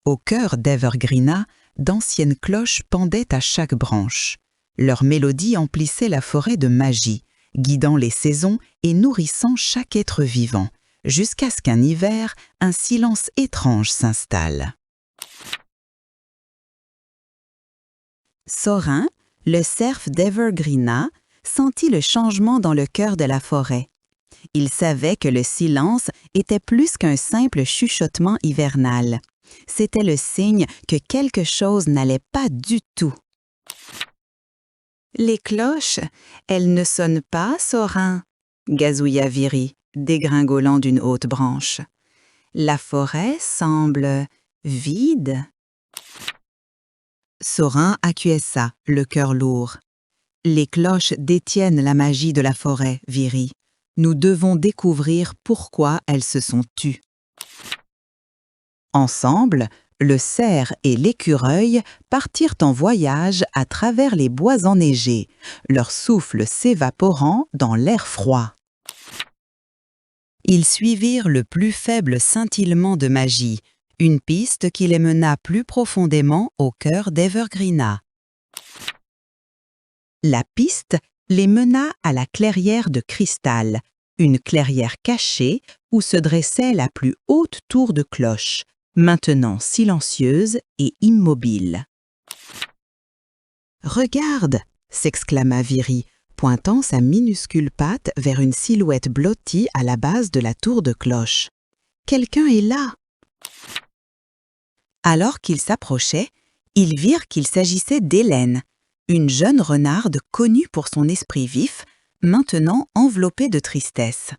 Au cœur d'Evergreenna, d'anciennes cloches pendaient à chaque branche. Leur mélodie emplissait la forêt de magie, guidant les saisons et nourrissant chaque être vivant, jusqu'à ce qu'un hiver, un silence étrange s'installe. Sorin, le cerf d'Evergreenna, sentit le changement dans le cœur de la forêt. Il savait que le silence était plus qu'un simple chuchotement hivernal. C'était le signe que quelque chose n'allait pas du tout. « Les cloches, elles ne sonnent pas, Sorin » gazouilla Viri, dégringolant d'une haute branche. « La forêt semble vide. » Sorin acquiesça, le cœur lourd. « Les cloches détiennent la magie de la forêt, Viri. Nous devons découvrir pourquoi elles se sont tues. » Ensemble, le cerf et l'écureuil partirent en voyage à travers les bois enneigés, leur souffle s'évaporant dans l'air froid. Ils suivirent le plus faible scintillement de magie, une piste qui les mena plus profondément au cœur d'Evergreenna. La piste les mena à la clairière de cristal, une clairière cachée où se dressait la plus haute tour de cloche, maintenant silencieuse et immobile. « Regarde !» s'exclama Viri, pointant sa minuscule patte vers une silhouette blottie à la base de la tour de cloche. « Quelqu'un est là !» Alors qu'ils s'approchaient, ils virent qu'il s'agissait d'Hélène, une jeune renarde connue pour son esprit vif, maintenant enveloppée de tristesse.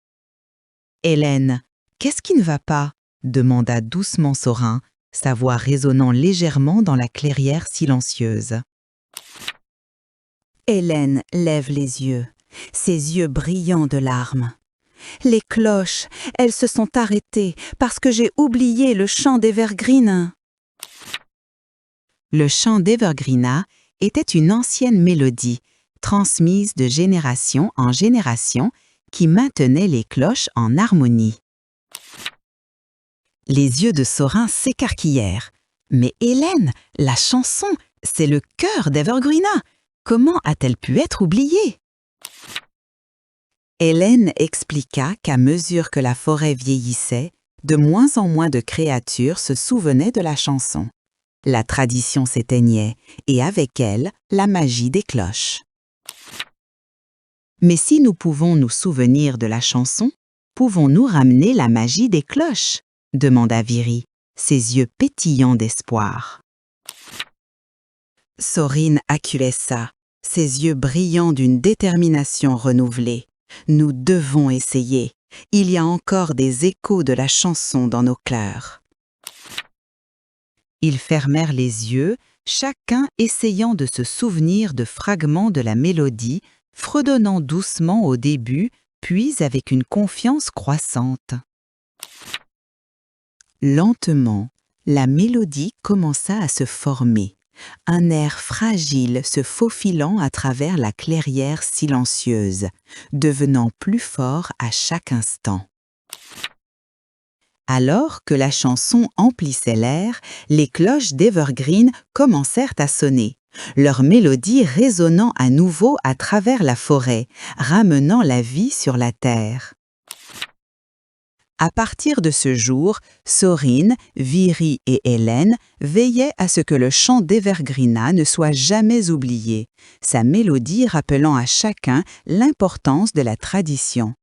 « Hélène, qu'est-ce qui ne va pas ?» demanda doucement Sorin, sa voix résonnant légèrement dans la clairière silencieuse. Hélène lève les yeux, ses yeux brillants de larmes. « Les cloches, elles se sont arrêtées parce que j'ai oublié le chant d'Evergreenna. » Le chant d'Evergreenna était une ancienne mélodie, transmise de génération en génération, qui maintenait les cloches en harmonie. Les yeux de Sorin s'écarquillèrent. « Mais Hélène, la chanson, c'est le cœur d'Evergreenna. Comment a-t-elle pu être oubliée ?» Hélène expliqua qu'à mesure que la forêt vieillissait, de moins en moins de créatures se souvenaient de la chanson. La tradition s'éteignait et avec elle, la magie des cloches. « Mais si nous pouvons nous souvenir de la chanson, pouvons-nous ramener la magie des cloches ?» demanda Viri, ses yeux pétillants d'espoir. Sorin acquiesça, ses yeux brillants d'une détermination renouvelée. « Nous devons essayer. Il y a encore des échos de la chanson dans nos cœurs. » Ils fermèrent les yeux, chacun essayant de se souvenir de fragments de la mélodie, fredonnant doucement au début, puis avec une confiance croissante. Lentement, la mélodie commença à se former, un air fragile se faufilant à travers la clairière silencieuse, devenant plus fort à chaque instant. Alors que la chanson emplissait l'air, les cloches d'Evergreen commencèrent à sonner, leur mélodie résonnant à nouveau à travers la forêt, ramenant la vie sur la terre. À partir de ce jour, Sorin, Viri et Hélène veillaient à ce que le chant d'Evergreenna ne soit jamais oublié, sa mélodie rappelant à chacun l'importance de la tradition.